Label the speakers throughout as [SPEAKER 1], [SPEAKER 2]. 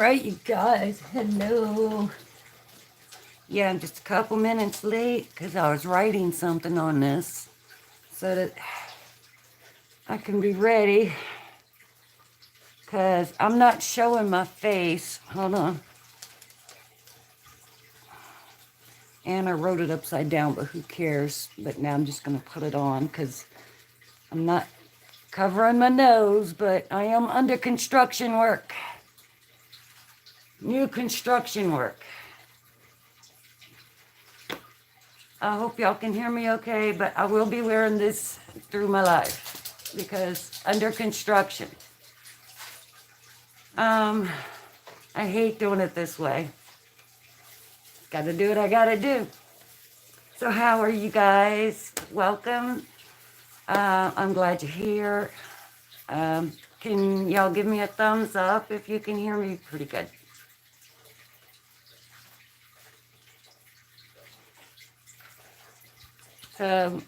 [SPEAKER 1] Right, you guys, hello. Yeah, I'm just a couple minutes late because I was writing something on this so that I can be ready because I'm not showing my face. Hold on. And I wrote it upside down, but who cares? But now I'm just going to put it on because I'm not covering my nose, but I am under construction work. New construction work. I hope y'all can hear me okay, but I will be wearing this through my life because under construction. I hate doing it this way. Gotta do what I gotta do. So how are you guys? Welcome. I'm glad you're here. Can y'all give me a thumbs up if you can hear me pretty good? So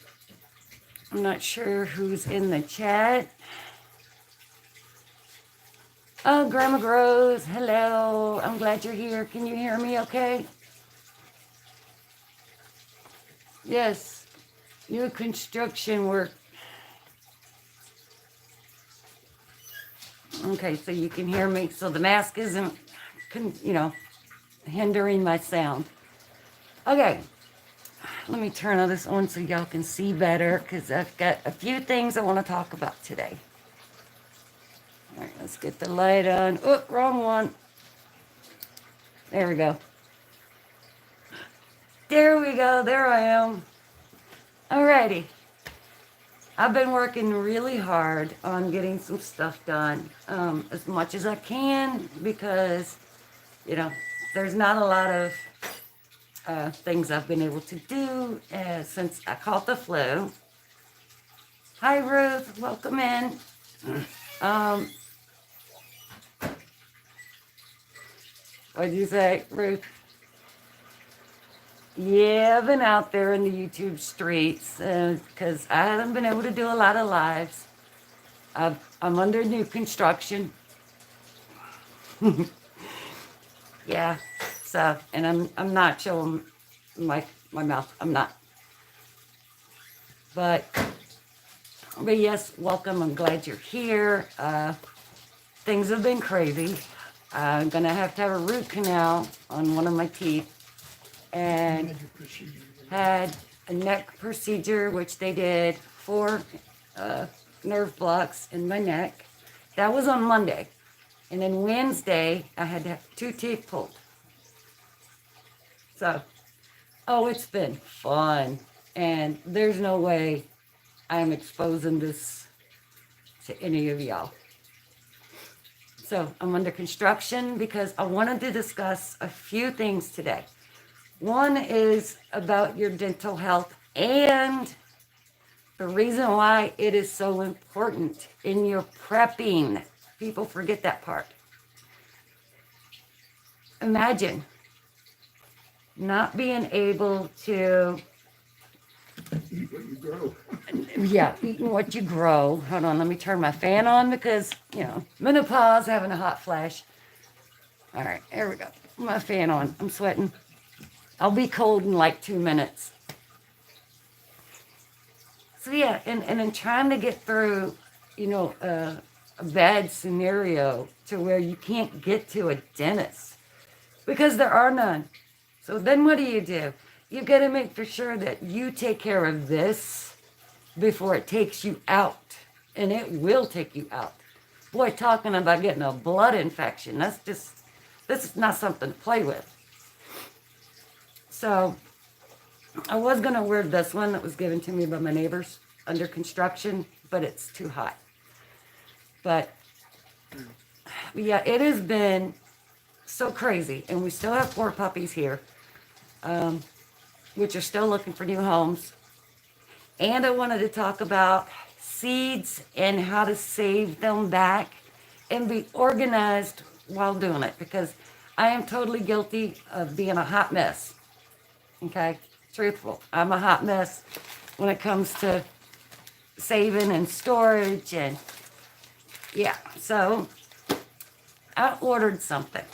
[SPEAKER 1] I'm not sure who's in the chat. Oh, Grandma Rose, hello. I'm glad you're here. Can you hear me okay? Yes, new construction work. Okay, so you can hear me. So the mask isn't, hindering my sound. Okay, let me turn all this on so y'all can see better because I've got a few things I want to talk about today. All right, let's get the light on. Oh, wrong one. There we go. There we go. There I am. Alrighty. I've been working really hard on getting some stuff done as much as I can because, there's not a lot of things I've been able to do since I caught the flu. Hi, Ruth. Welcome in. What'd you say, Ruth? Yeah, I've been out there in the YouTube streets because I haven't been able to do a lot of lives. I'm under new construction. Yeah, so, and I'm not showing my mouth. I'm not. But yes, welcome. I'm glad you're here. Things have been crazy. I'm gonna have to have a root canal on one of my teeth, and had a neck procedure, which they did 4 nerve blocks in my neck. That was on Monday. And then Wednesday, I had to have 2 teeth pulled. So, oh, it's been fun. And there's no way I'm exposing this to any of y'all. So I'm under construction because I wanted to discuss a few things today. One is about your dental health and the reason why it is so important in your prepping. People forget that part. Imagine not being able to
[SPEAKER 2] eat what you grow.
[SPEAKER 1] Yeah, eating what you grow. Hold on, let me turn my fan on because, menopause, having a hot flash. All right, there we go. My fan on. I'm sweating. I'll be cold in like 2 minutes. So yeah, and in trying to get through, a bad scenario to where you can't get to a dentist because there are none. So then what do? You got to make for sure that you take care of this before it takes you out. And it will take you out. Boy, talking about getting a blood infection, this is not something to play with. So I was going to wear this one that was given to me by my neighbors under construction, but it's too hot. But yeah, it has been so crazy. And we still have 4 puppies here, which are still looking for new homes. And I wanted to talk about seeds and how to save them back and be organized while doing it because I am totally guilty of being a hot mess. Okay? Truthful. I'm a hot mess when it comes to saving and storage and yeah. So I ordered something.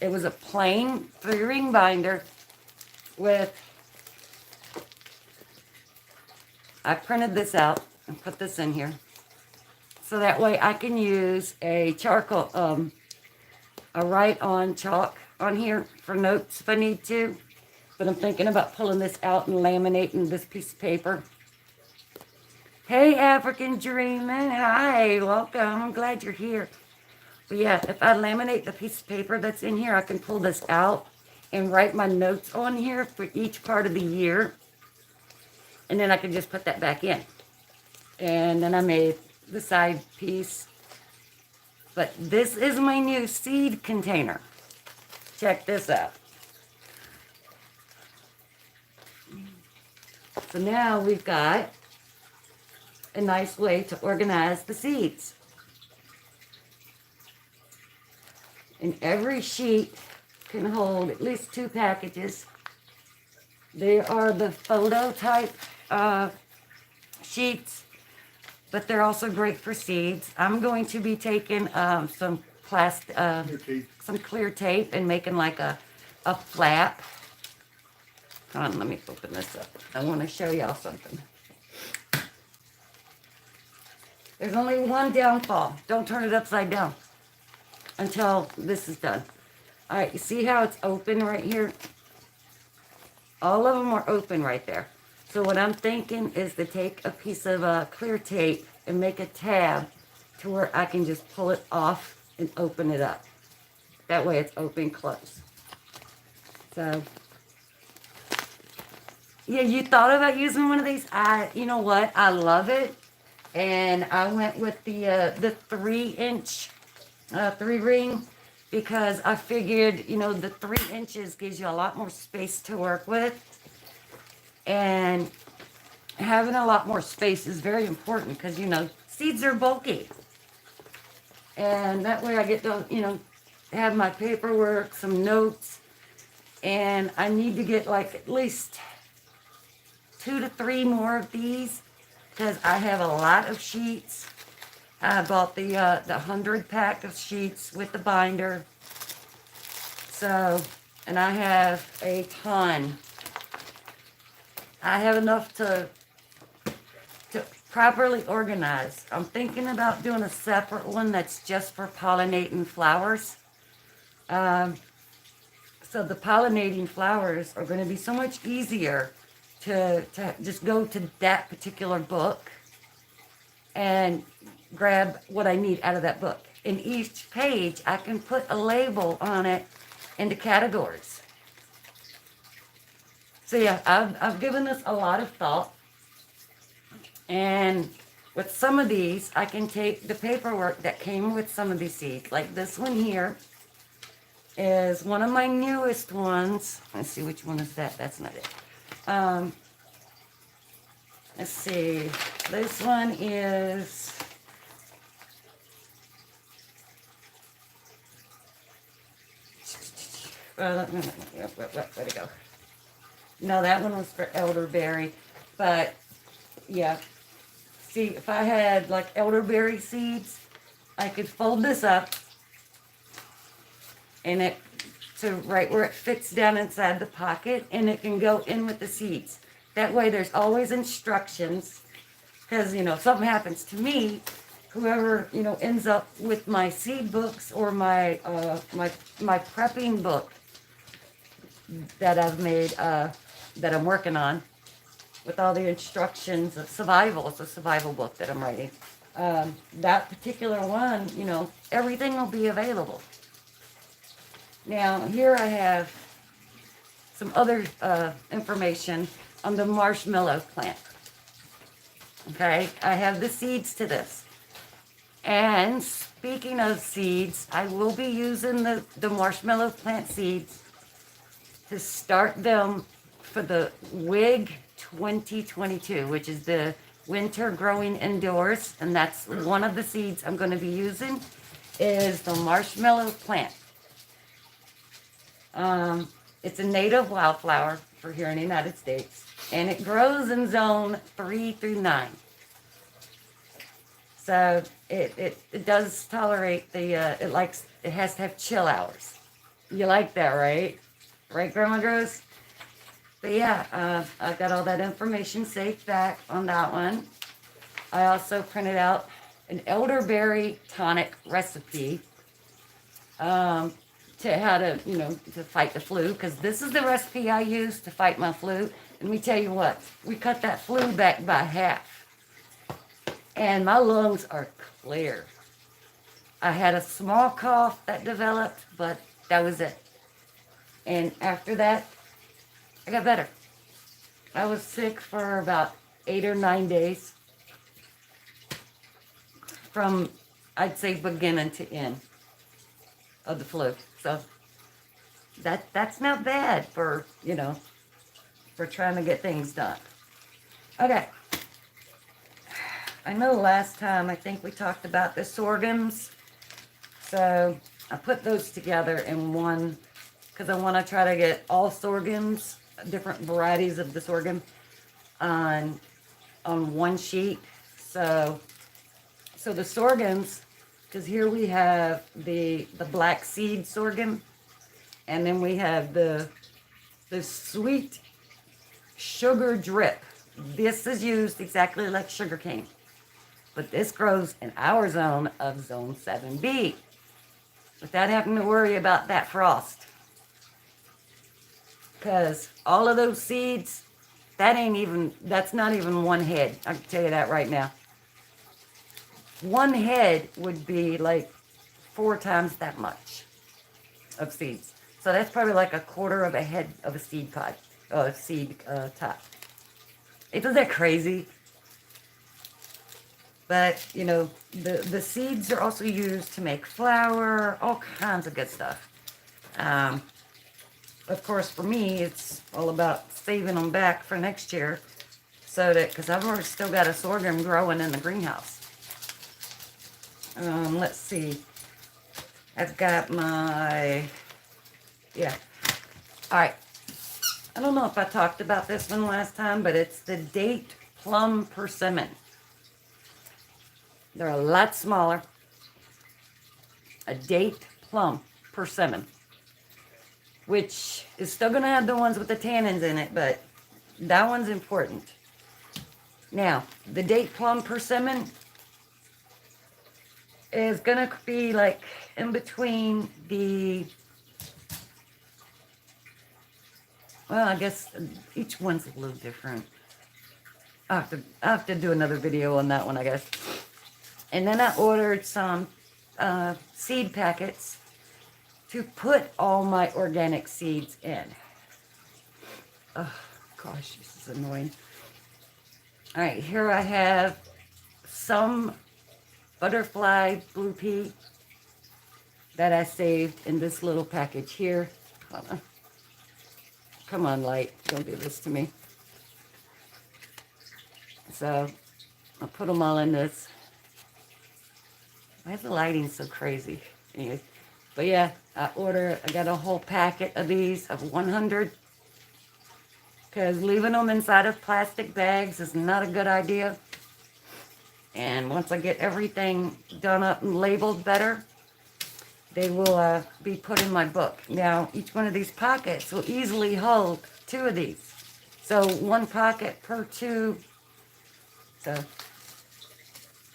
[SPEAKER 1] It was a plain 3-ring binder with, I printed this out and put this in here. So that way I can use a charcoal, a write-on chalk on here for notes if I need to. But I'm thinking about pulling this out and laminating this piece of paper. Hey, African Dreamin'. Hi, welcome. I'm glad you're here. But yeah, if I laminate the piece of paper that's in here, I can pull this out and write my notes on here for each part of the year. And then I can just put that back in. And then I made the side piece. But this is my new seed container. Check this out. So now we've got a nice way to organize the seeds. And every sheet can hold at least 2 packages. They are the photo type sheets, but they're also great for seeds. I'm going to be taking some plastic, some clear tape and making like a flap. Hold on, let me open this up. I want to show y'all something. There's only one downfall. Don't turn it upside down until this is done. All right, you see how it's open right here? All of them are open right there. So what I'm thinking is to take a piece of clear tape and make a tab to where I can just pull it off and open it up. That way it's open close. So, yeah, you thought about using one of these? You know what? I love it. And I went with the 3-inch 3-ring because I figured, you know, the 3 inches gives you a lot more space to work with. And having a lot more space is very important because, you know, seeds are bulky. And that way I get to, you know, have my paperwork, some notes. And I need to get like at least 2 to 3 more of these because I have a lot of sheets. I bought the 100 pack of sheets with the binder. So, and I have a ton. I have enough to properly organize. I'm thinking about doing a separate one that's just for pollinating flowers. So the pollinating flowers are going to be so much easier to just go to that particular book and grab what I need out of that book. In each page, I can put a label on it into categories. So yeah, I've given this a lot of thought. And with some of these, I can take the paperwork that came with some of these seeds. Like this one here is one of my newest ones. Let's see, which one is that? That's not it. Let's see. This one is... where'd it go? No, that one was for elderberry. But, yeah. See, if I had, like, elderberry seeds, I could fold this up. And it, to right where it fits down inside the pocket. And it can go in with the seeds. That way there's always instructions. Because, you know, if something happens to me, whoever, you know, ends up with my seed books or my prepping book that I've made, that I'm working on, with all the instructions of survival. It's a survival book that I'm writing. That particular one, you know, everything will be available. Now, here I have some other information on the marshmallow plant. Okay, I have the seeds to this. And speaking of seeds, I will be using the marshmallow plant seeds to start them for the WIG 2022, which is the winter growing indoors. And that's one of the seeds I'm going to be using is the marshmallow plant. It's a native wildflower for here in the United States. And it grows in zone 3 through 9. So it does tolerate the, it has to have chill hours. You like that, right? Right, Grandma Gross? But yeah, I've got all that information saved back on that one. I also printed out an elderberry tonic recipe to how to, to fight the flu, because this is the recipe I use to fight my flu. And let me tell you what, we cut that flu back by half. And my lungs are clear. I had a small cough that developed, but that was it. And after that, I got better. I was sick for about 8 or 9 days. From, I'd say, beginning to end of the flu. So that's not bad for, for trying to get things done. Okay. I know last time I think we talked about the sorghums. So I put those together in one because I want to try to get all sorghums, different varieties of the sorghum on one sheet. So the sorghums, because here we have the black seed sorghum, and then we have the sweet sugar drip. This is used exactly like sugar cane, but this grows in our zone of zone 7B without having to worry about that frost. Because all of those seeds, that's not even one head. I can tell you that right now. One head would be like 4 times that much of seeds. So that's probably like a quarter of a head of a seed pod, top. Isn't that crazy? But, the seeds are also used to make flour, all kinds of good stuff. Of course, for me, it's all about saving them back for next year. Because I've already still got a sorghum growing in the greenhouse. Let's see. I've got my, All right. I don't know if I talked about this one last time, but it's the date plum persimmon. They're a lot smaller. A date plum persimmon, which is still going to have the ones with the tannins in it, but that one's important. Now, the date plum persimmon is going to be like in between well, I guess each one's a little different. I have to do another video on that one, I guess. And then I ordered some seed packets to put all my organic seeds in. Oh, gosh, this is annoying. All right, here I have some butterfly blue pea that I saved in this little package here. Hold on. Come on, light. Don't do this to me. So I'll put them all in this. Why is the lighting so crazy? Anyways, but yeah, I got a whole packet of these of 100. Because leaving them inside of plastic bags is not a good idea. And once I get everything done up and labeled better, they will be put in my book. Now, each one of these pockets will easily hold 2 of these. So 1 pocket per 2. So,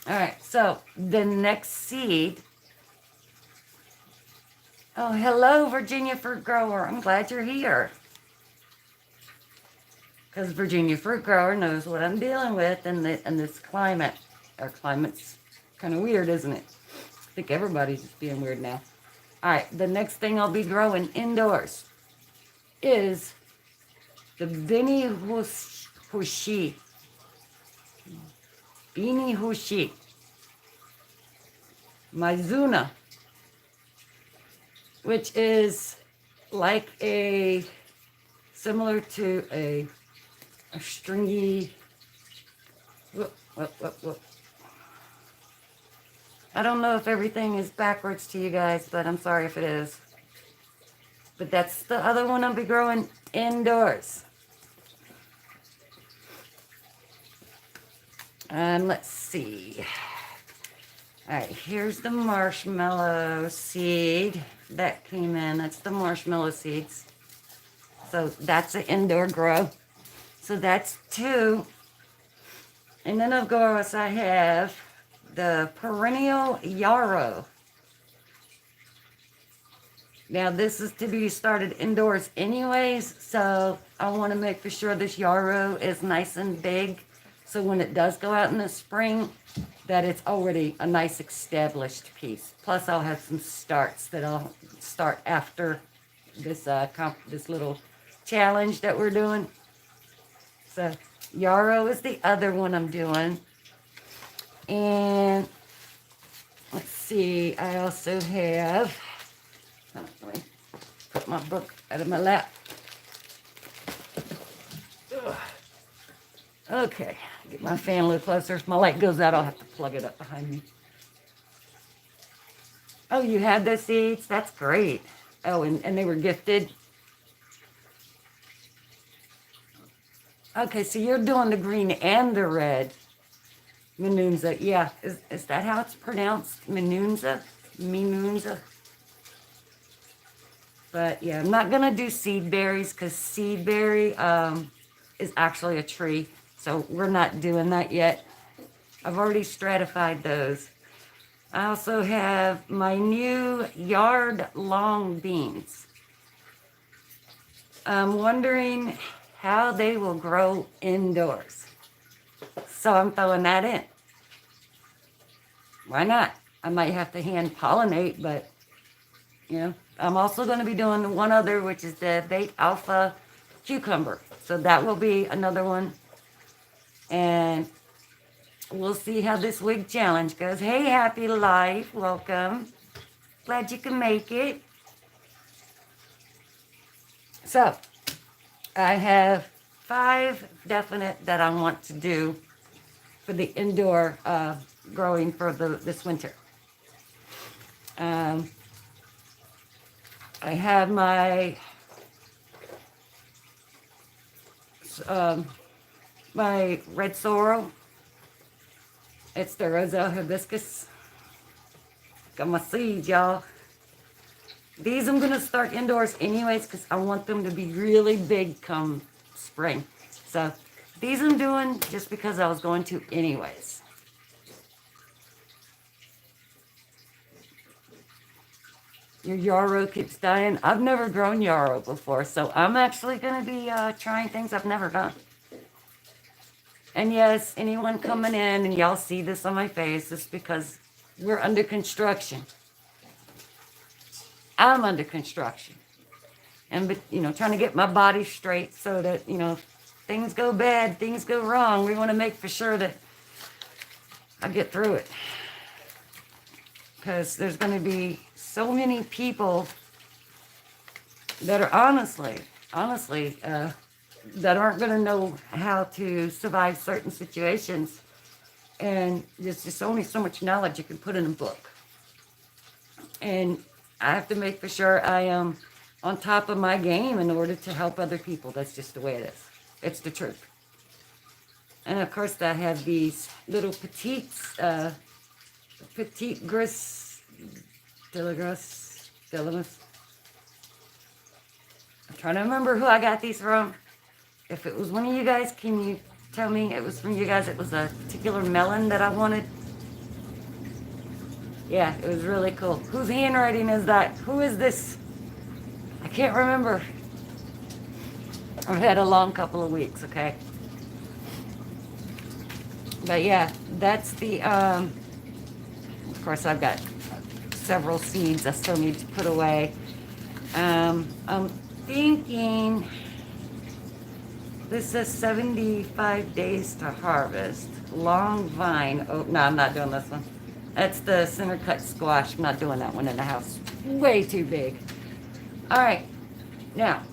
[SPEAKER 1] all right. So the next seed. Oh, hello, Virginia fruit grower. I'm glad you're here. Because Virginia fruit grower knows what I'm dealing with in this climate. Our climate's kind of weird, isn't it? I think everybody's just being weird now. All right, the next thing I'll be growing indoors is the Bini Hushi. Bini Hushi. Mizuna, which is like similar to a stringy, whoop. I don't know if everything is backwards to you guys, but I'm sorry if it is. But that's the other one I'll be growing indoors. And let's see. All right, here's the marshmallow seed that came in. That's the marshmallow seeds. So that's an indoor grow. So that's 2. And then of course I have the perennial yarrow. Now this is to be started indoors anyways, so I want to make for sure this yarrow is nice and big. So when it does go out in the spring, that it's already a nice established piece. Plus I'll have some starts that I'll start after this this little challenge that we're doing. So yarrow is the other one I'm doing. And let's see, I also have, let me put my book out of my lap. Ugh. Okay, get my fan a little closer. If my light goes out, I'll have to plug it up behind me. Oh, you had those seeds? That's great. Oh, and they were gifted? Okay, so you're doing the green and the red. Minunza, yeah. Is that how it's pronounced? Minunza? Minunza? But yeah, I'm not gonna do seed berries because seed berry is actually a tree. So we're not doing that yet. I've already stratified those. I also have my new yard long beans. I'm wondering how they will grow indoors. So I'm throwing that in. Why not? I might have to hand pollinate, but you know, I'm also going to be doing one other, which is the Bait Alpha cucumber. So that will be another one. And we'll see how this wig challenge goes. Hey, Happy Life, welcome. Glad you can make it. So, I have 5 definite that I want to do for the indoor growing for this winter. I have my red sorrel. It's the Roselle hibiscus. Got my seeds, y'all. These I'm gonna start indoors anyways because I want them to be really big come spring. So these I'm doing just because I was going to anyways. Your yarrow keeps dying. I've never grown yarrow before, so I'm actually gonna be trying things I've never done. And yes, anyone coming in and y'all see this on my face, it's because we're under construction. I'm under construction. And, you know, trying to get my body straight so that, you know, things go bad, things go wrong. We want to make for sure that I get through it. Because there's going to be so many people that are honestly, that aren't going to know how to survive certain situations. And there's just only so much knowledge you can put in a book. And I have to make for sure I am on top of my game in order to help other people. That's just the way it is. It's the truth. And of course, I have these little petite gris, diligris. I'm trying to remember who I got these from. If it was one of you guys, can you tell me it was from you guys? It was a particular melon that I wanted. Yeah, it was really cool. Whose handwriting is that? Who is this? I can't remember. I've had a long couple of weeks, okay? But yeah, that's the, of course I've got several seeds I still need to put away. I'm thinking this is 75 days to harvest. Long vine. Oh, no, I'm not doing this one. That's the center cut squash. I'm not doing that one in the house. Way too big. All right. Now,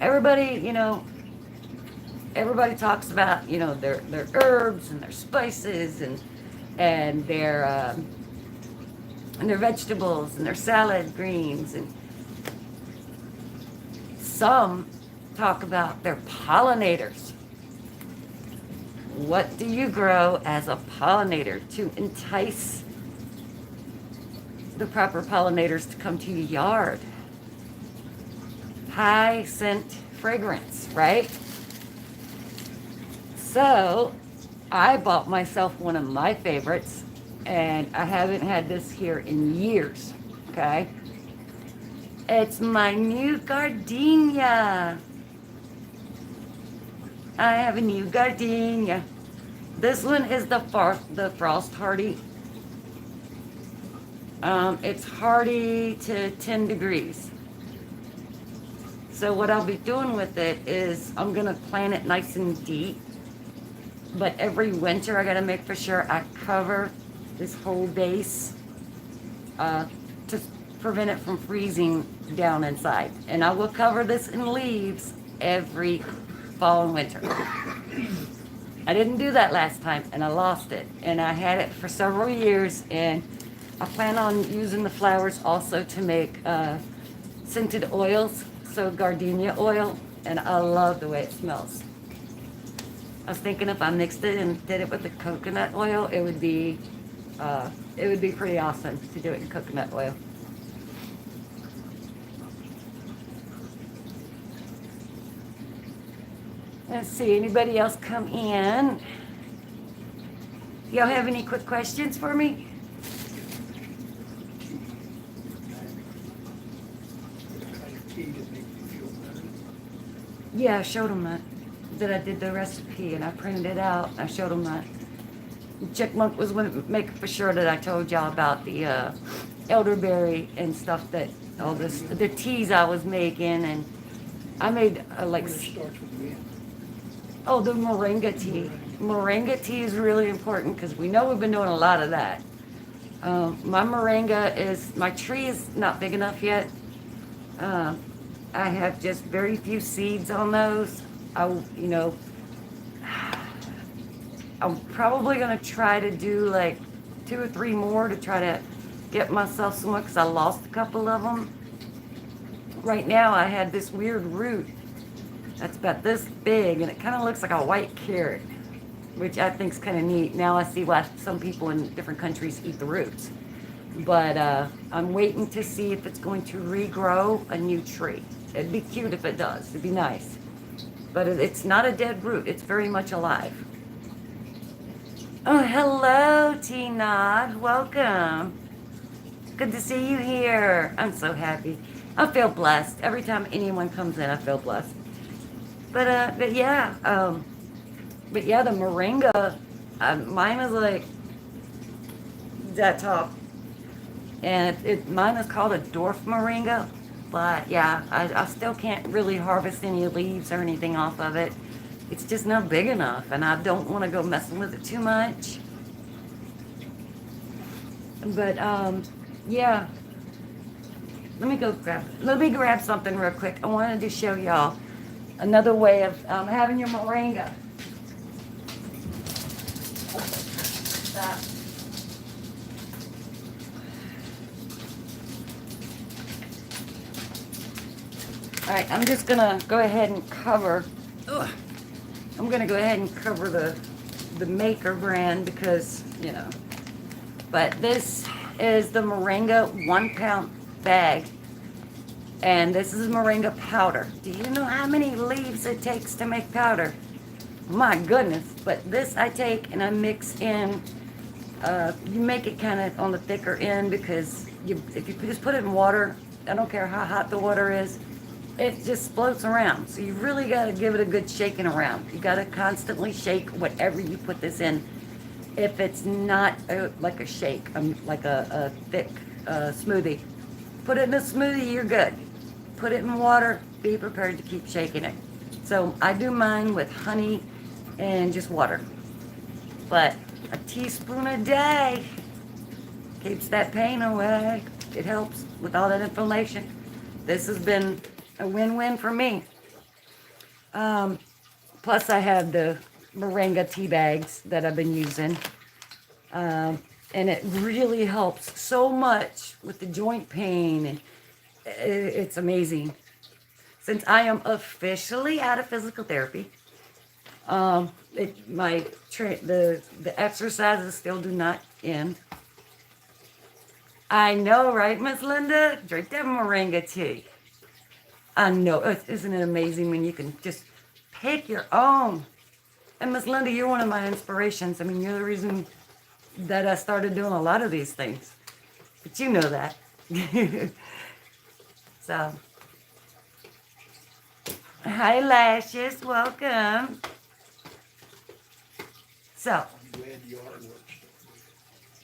[SPEAKER 1] everybody, you know, everybody talks about, you know, their herbs and their spices and their vegetables and their salad greens, and some talk about their pollinators. What do you grow as a pollinator to entice the proper pollinators to come to your yard. High scent fragrance, right? So I bought myself one of my favorites, and I haven't had this here in years, okay? It's my new gardenia. I have a new gardenia. This one is the frost hardy. It's hardy to 10 degrees. So what I'll be doing with it is I'm gonna plant it nice and deep. But every winter I gotta make for sure I cover this whole base to prevent it from freezing down inside. And I will cover this in leaves every fall and winter. I didn't do that last time and I lost it. And I had it for several years, and I plan on using the flowers also to make scented oils, so gardenia oil, and I love the way it smells. I was thinking if I mixed it and did it with the coconut oil, it would be pretty awesome to do it in coconut oil. Let's see, anybody else come in? Y'all have any quick questions for me?
[SPEAKER 2] Tea to make you feel better.
[SPEAKER 1] Yeah, I showed them that I did the recipe and I printed it out. I showed them that. Chickmunk was making for sure that I told y'all about the elderberry and stuff, that all this, the teas I was making, and I made like,
[SPEAKER 2] When it starts with me.
[SPEAKER 1] oh, the moringa tea. Moringa tea is really important because we know we've been doing a lot of that. My moringa my tree is not big enough yet. I have just very few seeds on those. I'm probably gonna try to do like 2 or 3 more to try to get myself some more, because I lost a couple of them. Right now I had this weird root that's about this big, and it kind of looks like a white carrot, which I think is kind of neat. Now I see why some people in different countries eat the roots. But I'm waiting to see if it's going to regrow a new tree. It'd be cute if it does. It'd be nice. But it's not a dead root. It's very much alive. Oh, hello, T-Nod. Welcome. Good to see you here. I'm so happy. I feel blessed. Every time anyone comes in, I feel blessed. But yeah, the moringa, mine is like that top. And mine is called a dwarf moringa. But yeah, I still can't really harvest any leaves or anything off of it. It's just not big enough, and I don't want to go messing with it too much. But yeah, let me grab something real quick. I wanted to show y'all another way of having your moringa. Stop. All right, I'm just gonna go ahead and cover. I'm gonna go ahead and cover the Maker brand because, you know. But this is the moringa 1 pound bag, and this is moringa powder. Do you know how many leaves it takes to make powder? My goodness! But this I take and I mix in. You make it kind of on the thicker end, because if you just put it in water, I don't care how hot the water is, it just floats around. So you really got to give it a good shaking around. You got to constantly shake whatever you put this in. If it's not like a shake, like a thick smoothie, put it in a smoothie, you're good. Put it in water, be prepared to keep shaking it. So I do mine with honey and just water. But a teaspoon a day keeps that pain away. It helps with all that inflammation. This has been a win-win for me. Plus I have the moringa tea bags that I've been using. And it really helps so much with the joint pain. And it's amazing. Since I am officially out of physical therapy, the exercises still do not end. I know, right, Miss Linda? Drink that moringa tea. I know. Isn't it amazing when you can just pick your own? And Miss Linda, you're one of my inspirations. I mean, you're the reason that I started doing a lot of these things. But you know that. So, hi, Lashes. Welcome. So,
[SPEAKER 2] I'm glad the artwork's so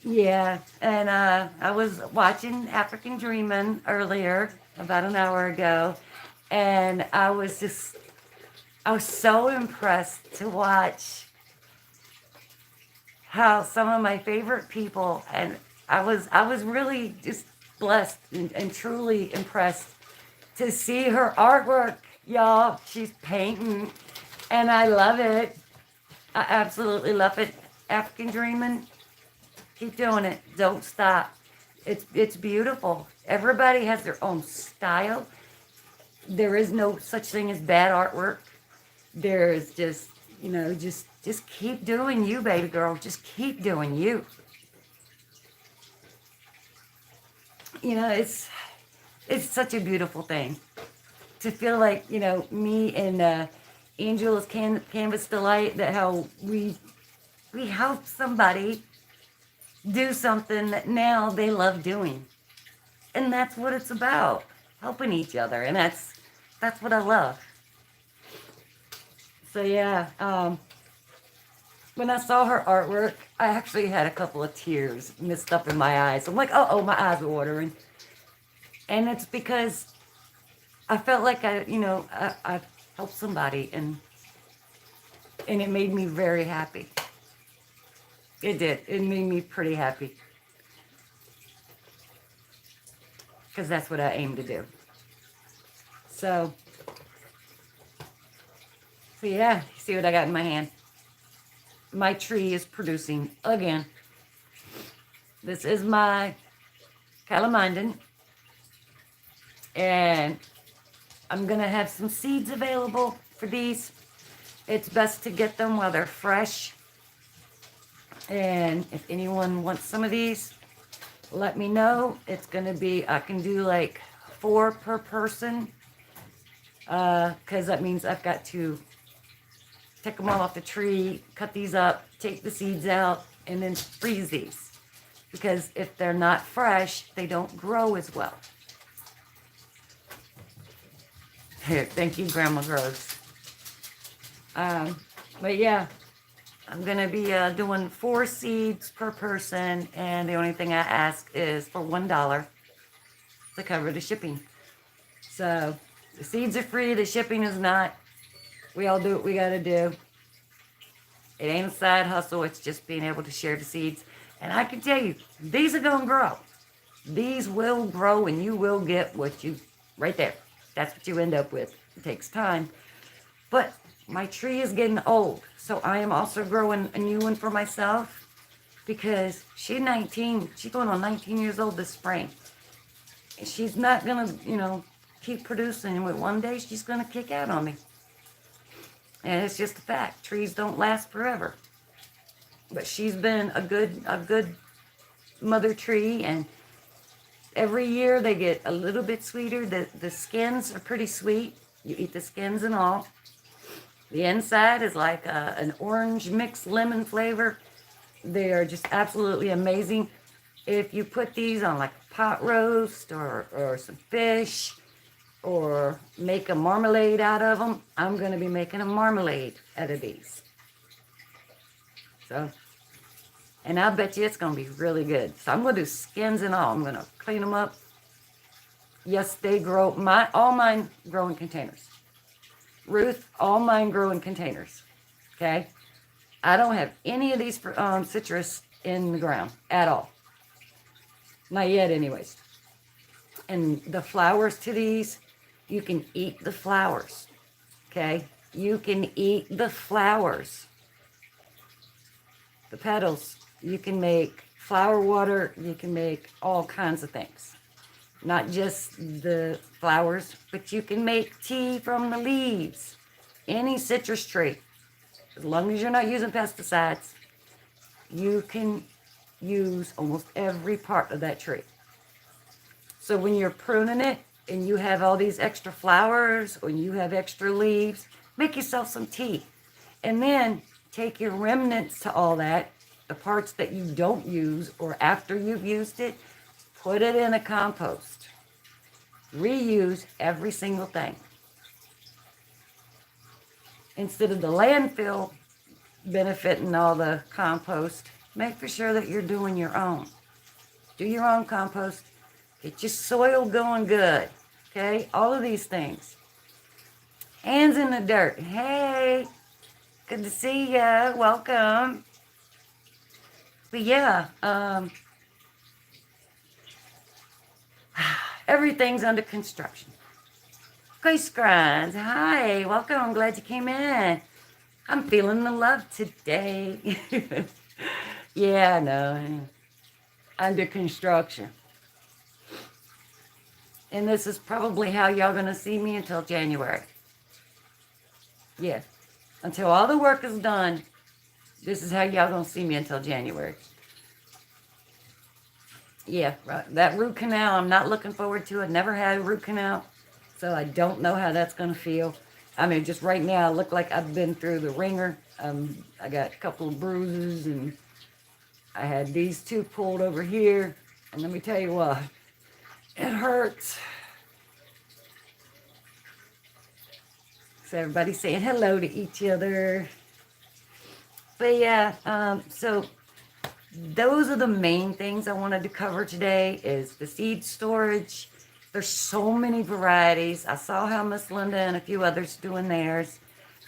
[SPEAKER 2] good.
[SPEAKER 1] yeah, and I was watching African Dreamin' earlier, about an hour ago, and I was so impressed to watch how some of my favorite people, and I was really just blessed and truly impressed to see her artwork, y'all. She's painting, and I love it. I absolutely love it. African Dreamin', keep doing it. Don't stop. It's beautiful. Everybody has their own style. There is no such thing as bad artwork. There's just, just keep doing you, baby girl. Just keep doing you. It's such a beautiful thing to feel like, me and Angela's Canvas Delight, that how we help somebody do something that now they love doing. And that's what it's about, helping each other. And that's what I love. So yeah, when I saw her artwork, I actually had a couple of tears mixed up in my eyes. I'm like, oh, my eyes were watering. And it's because I felt like I helped somebody, and it made me very happy. It did. It made me pretty happy. Because that's what I aim to do. So yeah, you see what I got in my hand? My tree is producing again. This is my calamindin. And I'm going to have some seeds available for these. It's best to get them while they're fresh. And if anyone wants some of these, let me know. It's going to be, I can do like 4 per person. Because that means I've got to take them all off the tree, cut these up, take the seeds out, and then freeze these. Because if they're not fresh, they don't grow as well. Here, thank you, Grandma Groves. But yeah, I'm going to be doing 4 seeds per person, and the only thing I ask is for $1 to cover the shipping. So the seeds are free, the shipping is not. We all do what we got to do. It ain't a side hustle, it's just being able to share the seeds. And I can tell you, these are going to grow. These will grow, and you will get what you, right there. That's what you end up with. It takes time. But my tree is getting old, so I am also growing a new one for myself, because she's 19. She's going on 19 years old this spring. And she's not going to, keep producing. But one day she's going to kick out on me. And it's just a fact. Trees don't last forever. But she's been a good mother tree, and every year they get a little bit sweeter. The skins are pretty sweet. You eat the skins and all. The inside is like an orange mixed lemon flavor. They are just absolutely amazing. If you put these on like a pot roast or some fish, or make a marmalade out of them, I'm going to be making a marmalade out of these. So, and I bet you it's going to be really good. So I'm going to do skins and all. I'm going to clean them up. Yes, they grow. All mine grow in containers. Ruth, all mine grow in containers. Okay? I don't have any of these citrus in the ground at all. Not yet, anyways. And the flowers to these, you can eat the flowers. Okay? You can eat the flowers. The petals, you can make flower water, you can make all kinds of things. Not just the flowers, but you can make tea from the leaves. Any citrus tree, as long as you're not using pesticides, you can use almost every part of that tree. So when you're pruning it and you have all these extra flowers or you have extra leaves, make yourself some tea. And then take your remnants to all that, the parts that you don't use or after you've used it, put it in a compost. Reuse every single thing. Instead of the landfill benefiting all the compost, make for sure that you're doing your own. Do your own compost. Get your soil going good. Okay? All of these things. Hands in the dirt. Hey, good to see ya. Welcome. But yeah, everything's under construction. Grace Grinds, hi, welcome. I'm glad you came in. I'm feeling the love today. Yeah, I know. Under construction. And this is probably how y'all gonna see me until January. Yeah. Until all the work is done, this is how y'all gonna see me until January. Yeah, right. That root canal, I'm not looking forward to it. Never had a root canal, so I don't know how that's gonna feel. I mean, just right now, I look like I've been through the ringer. I got a couple of bruises, and I had these two pulled over here. And let me tell you what, it hurts. So everybody's saying hello to each other. But yeah, so those are the main things I wanted to cover today is the seed storage. There's so many varieties. I saw how Miss Linda and a few others doing theirs,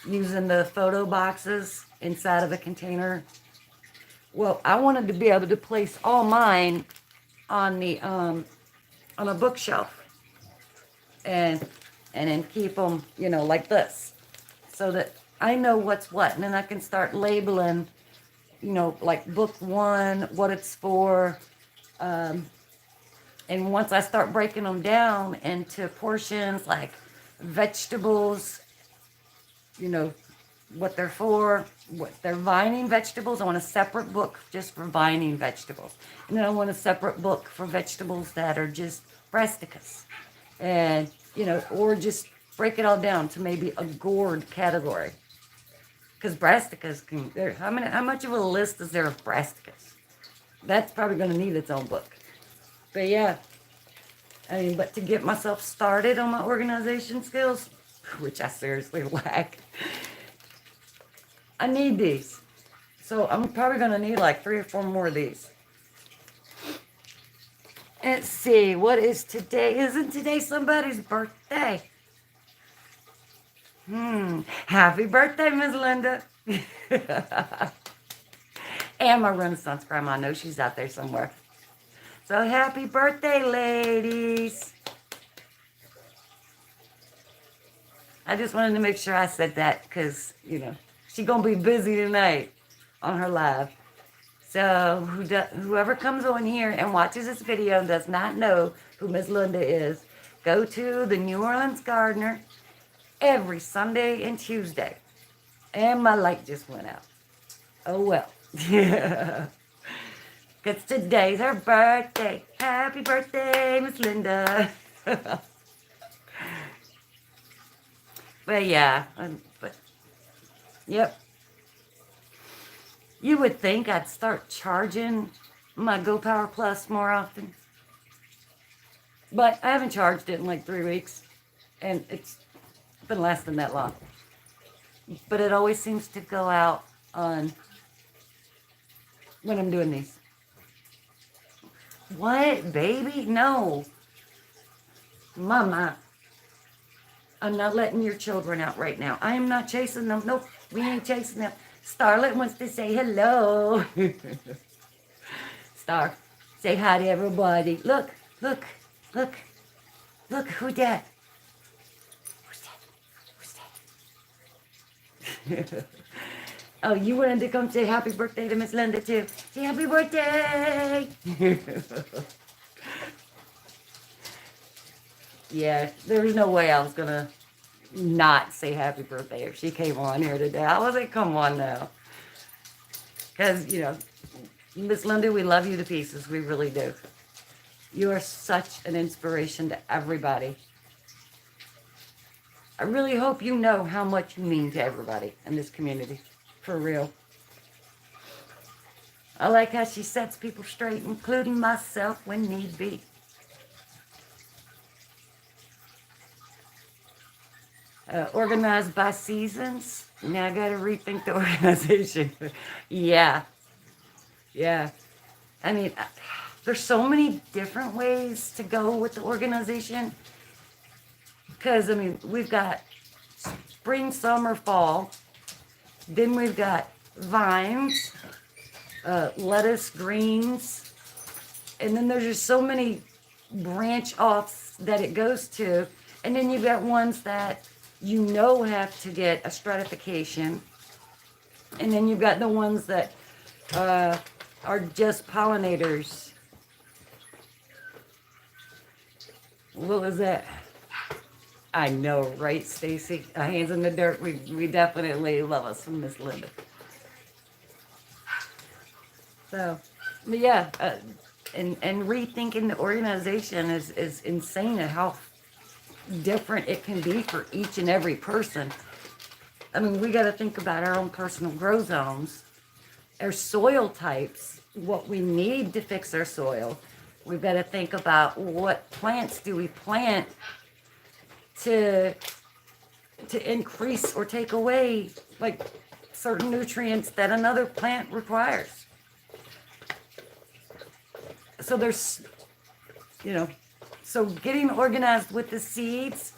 [SPEAKER 1] using the photo boxes inside of a container. Well, I wanted to be able to place all mine on the on a bookshelf, and then keep them, like this, so that I know what's what, and then I can start labeling, like book one, what it's for. And once I start breaking them down into portions like vegetables, what they're for, what they're vining vegetables, I want a separate book just for vining vegetables. And then I want a separate book for vegetables that are just brassicas. And, or just break it all down to maybe a gourd category. Because brassicas how much of a list is there of brassicas? That's probably going to need its own book. But yeah, but to get myself started on my organization skills, which I seriously lack, I need these. So I'm probably going to need like 3 or 4 more of these. Let's see, what is today? Isn't today somebody's birthday? Happy birthday, Miss Linda. And my Renaissance grandma, I know she's out there somewhere. So happy birthday, ladies. I just wanted to make sure I said that because, she's going to be busy tonight on her live. So whoever comes on here and watches this video and does not know who Miss Linda is, go to the New Orleans Gardener every Sunday and Tuesday. And my light just went out. Oh well. Because today's her birthday. Happy birthday, Miss Linda. But yeah, yep. You would think I'd start charging my Go Power Plus more often. But I haven't charged it in like 3 weeks. And it's been lasting that long. But it always seems to go out on when I'm doing these. What, baby? No. Mama, I'm not letting your children out right now. I am not chasing them. Nope, we ain't chasing them. Starlet wants to say hello. Star, say hi to everybody. Look, look, look, look, who that? Who's that? Oh, you wanted to come say happy birthday to Miss Linda too. Say happy birthday. Yeah, there was no way I was gonna not say happy birthday if she came on here today. I was like, come on now. Because, Miss Linda, we love you to pieces. We really do. You are such an inspiration to everybody. I really hope you know how much you mean to everybody in this community. For real. I like how she sets people straight, including myself when need be. Organized by seasons. Now I gotta rethink the organization. Yeah, yeah. I mean, there's so many different ways to go with the organization. Because, I mean, we've got spring, summer, fall. Then we've got vines, lettuce, greens. And then there's just so many branch offs that it goes to. And then you've got ones that you know have to get a stratification. And then you've got the ones that are just pollinators. What was that? I know, right, Stacy? Hands in the dirt. We definitely love us from Miss Linda. So, but yeah, and rethinking the organization is insane at how different it can be for each and every person. I mean, we got to think about our own personal grow zones, our soil types, what we need to fix our soil. We've got to think about what plants do we plant to increase or take away like certain nutrients that another plant requires. So there's, so getting organized with the seeds,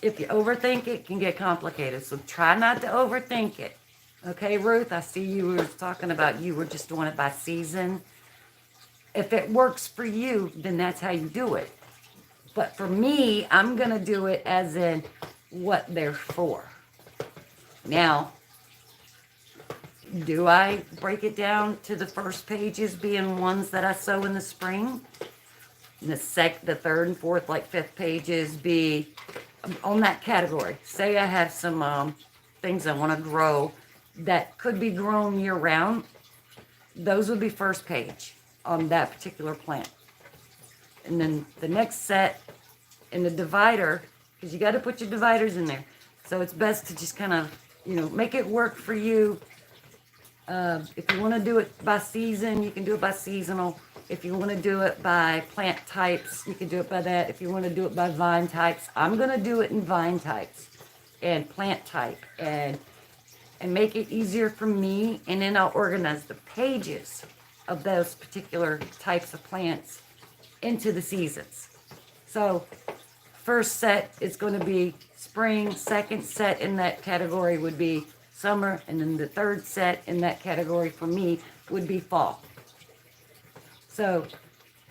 [SPEAKER 1] if you overthink it, can get complicated. So try not to overthink it. Okay, Ruth, I see you were talking about you were just doing it by season. If it works for you, then that's how you do it. But for me, I'm going to do it as in what they're for. Now, do I break it down to the first pages being ones that I sow in the spring? And the third and fourth, like fifth pages be on that category. Say I have some things I want to grow that could be grown year round. Those would be first page on that particular plant. And then the next set in the divider, because you got to put your dividers in there. So it's best to just kind of, make it work for you. If you want to do it by season, you can do it by seasonal. If you want to do it by plant types, you can do it by that. If you want to do it by vine types, I'm going to do it in vine types and plant type and make it easier for me. And then I'll organize the pages of those particular types of plants into the seasons. So first set is going to be spring. Second set in that category would be summer. And then the third set in that category for me would be fall. So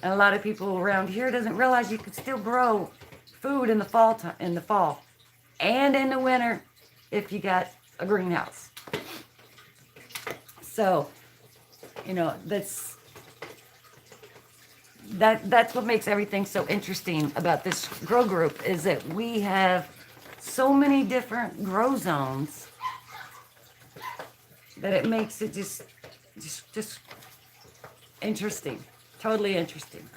[SPEAKER 1] a lot of people around here doesn't realize you can still grow food in the fall and in the winter if you got a greenhouse. So, that's what makes everything so interesting about this grow group is that we have so many different grow zones that it makes it just interesting, totally interesting.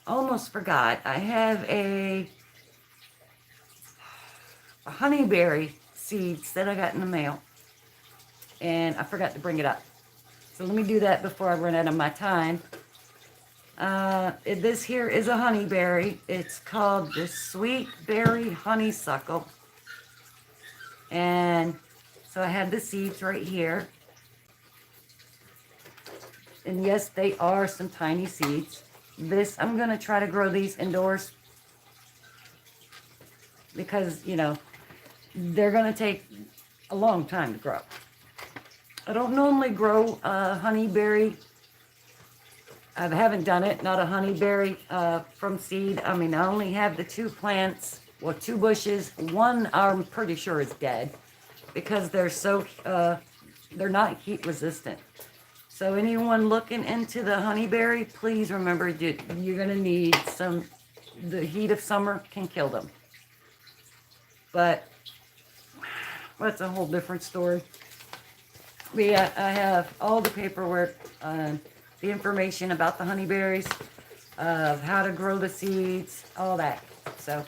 [SPEAKER 1] Almost forgot, I have a honeyberry seeds that I got in the mail, and I forgot to bring it up. So let me do that before I run out of my time. This here is a honeyberry. It's called the Sweet Berry Honeysuckle. And so I have the seeds right here. And yes, they are some tiny seeds. I'm going to try to grow these indoors because, they're going to take a long time to grow. I don't normally grow honeyberry. I haven't done it, not a honeyberry from seed. I mean, I only have the two plants, well, two bushes. One I'm pretty sure is dead because they're not heat resistant. So anyone looking into the honeyberry, please remember you're going to need the heat of summer can kill them. But that's a whole different story. But yeah, I have all the paperwork the information about the honeyberries, of how to grow the seeds, all that. So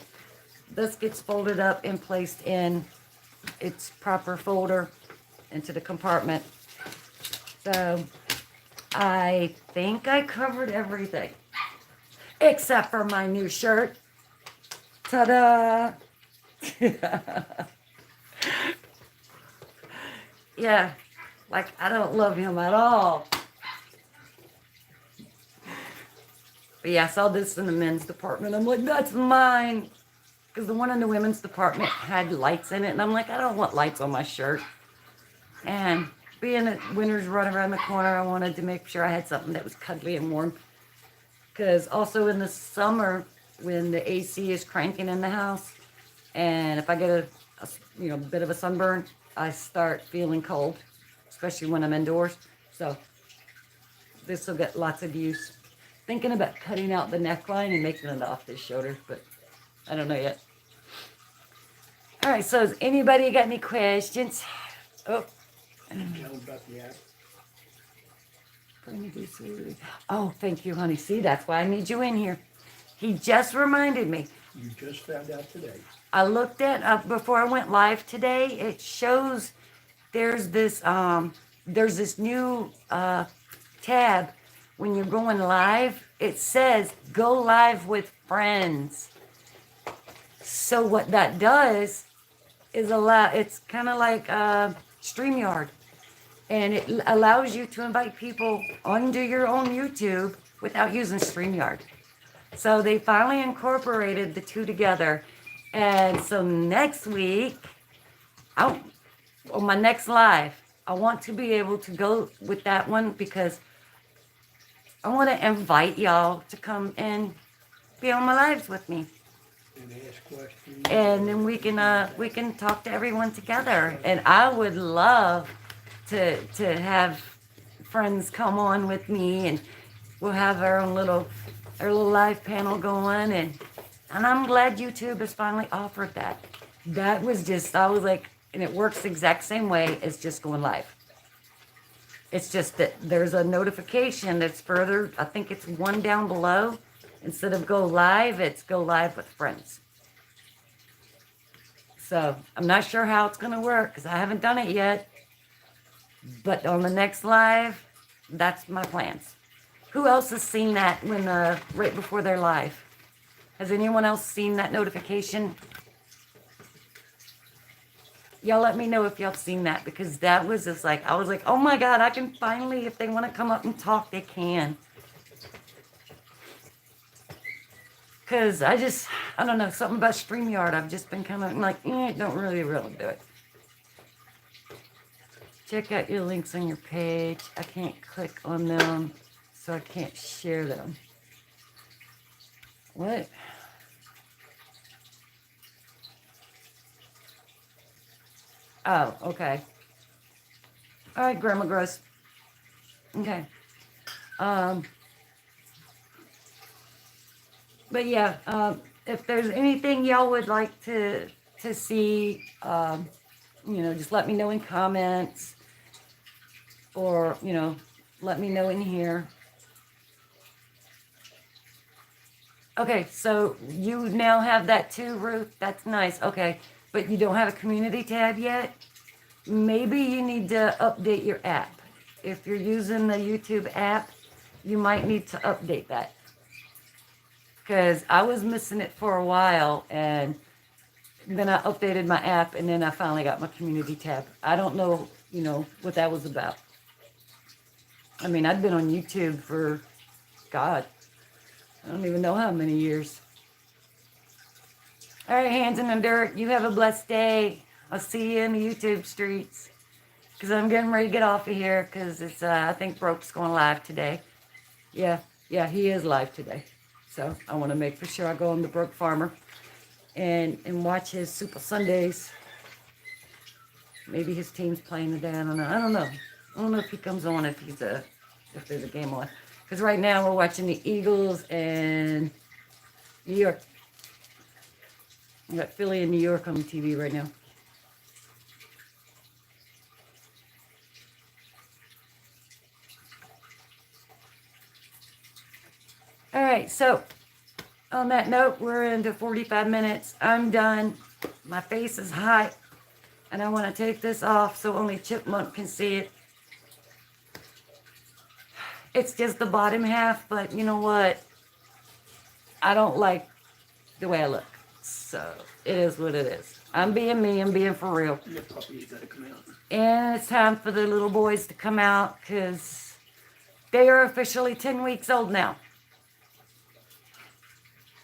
[SPEAKER 1] this gets folded up and placed in its proper folder into the compartment. So I think I covered everything except for my new shirt. Ta-da! Yeah, like I don't love him at all. But yeah, I saw this in the men's department. I'm like, that's mine. Because the one in the women's department had lights in it. And I'm like, I don't want lights on my shirt. And being that winter's running around the corner, I wanted to make sure I had something that was cuddly and warm. Because also in the summer, when the AC is cranking in the house, and if I get a bit of a sunburn, I start feeling cold, especially when I'm indoors. So this will get lots of use. Thinking about cutting out the neckline and making it off this shoulder, but I don't know yet. All right, so has anybody got any questions? Oh.
[SPEAKER 2] Tell them about the app.
[SPEAKER 1] Oh, thank you, honey. See, that's why I need you in here. He just reminded me.
[SPEAKER 2] You just found out today.
[SPEAKER 1] I looked at before I went live today. It shows there's this new tab when you're going live. It says go live with friends. So what that does is it's kind of like StreamYard. And it allows you to invite people onto your own YouTube without using StreamYard. So they finally incorporated the two together. And so next week, on my next live, I want to be able to go with that one because I want to invite y'all to come and be on my lives with me.
[SPEAKER 2] And ask questions.
[SPEAKER 1] And then we can talk to everyone together. And I would love to have friends come on with me, and we'll have our little live panel going, and I'm glad YouTube has finally offered that. That was just, I was like, and it works the exact same way as just going live. It's just that there's a notification that's further, I think it's one down below. Instead of go live, it's go live with friends. So I'm not sure how it's going to work because I haven't done it yet. But on the next live, that's my plans. Who else has seen that when right before their live? Has anyone else seen that notification? Y'all let me know if y'all seen that, because that was just like, I was like, oh my God, I can finally, if they want to come up and talk, they can. Because I don't know, something about StreamYard, I've just been kind of like, don't really do it. Check out your links on your page. I can't click on them, so I can't share them. What? Oh, okay. All right, Grandma Gross. Okay. But yeah, if there's anything y'all would like to see, just let me know in comments. Or, let me know in here. Okay, so you now have that too, Ruth. That's nice. Okay, but you don't have a community tab yet? Maybe you need to update your app. If you're using the YouTube app, you might need to update that. Because I was missing it for a while, and then I updated my app, and then I finally got my community tab. I don't know, what that was about. I mean, I've been on YouTube for, God, I don't even know how many years. All right, Hanson and Dirk, you have a blessed day. I'll see you in the YouTube streets. Because I'm getting ready to get off of here because it's, I think Broke's going live today. Yeah, he is live today. So I want to make for sure I go on the Broke Farmer and watch his Super Sundays. Maybe his team's playing today. I don't know. I don't know if he comes on if there's a game on. Because right now we're watching the Eagles and New York. We got Philly and New York on TV right now. So on that note, we're into 45 minutes. I'm done. My face is hot, and I want to take this off so only Chipmunk can see it. It's just the bottom half, but you know what? I don't like the way I look. So it is what it is. I'm being me. I'm being for real.
[SPEAKER 2] Your puppy's gotta come out.
[SPEAKER 1] And it's time for the little boys to come out because they are officially 10 weeks old now.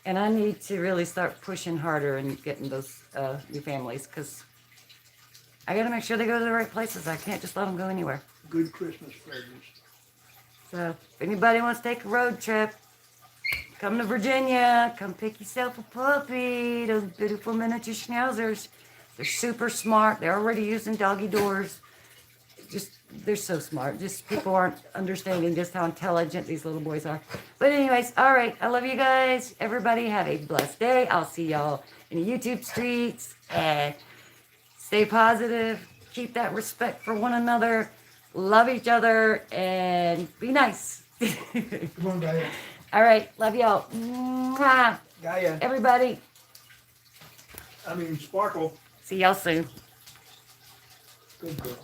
[SPEAKER 1] And I need to really start pushing harder and getting those new families because I got to make sure they go to the right places. I can't just let them go anywhere.
[SPEAKER 2] Good Christmas presents.
[SPEAKER 1] So if anybody wants to take a road trip, come to Virginia. Come pick yourself a puppy. Those beautiful miniature schnauzers. They're super smart. They're already using doggy doors. Just, they're so smart. Just people aren't understanding just how intelligent these little boys are. But anyways, all right. I love you guys. Everybody have a blessed day. I'll see y'all in the YouTube streets. And stay positive. Keep that respect for one another. Love each other. And be nice.
[SPEAKER 2] Come on, Gaia.
[SPEAKER 1] All right. Love y'all. Mwah.
[SPEAKER 2] Gaia.
[SPEAKER 1] Everybody.
[SPEAKER 2] Sparkle.
[SPEAKER 1] See y'all soon.
[SPEAKER 2] Good girl.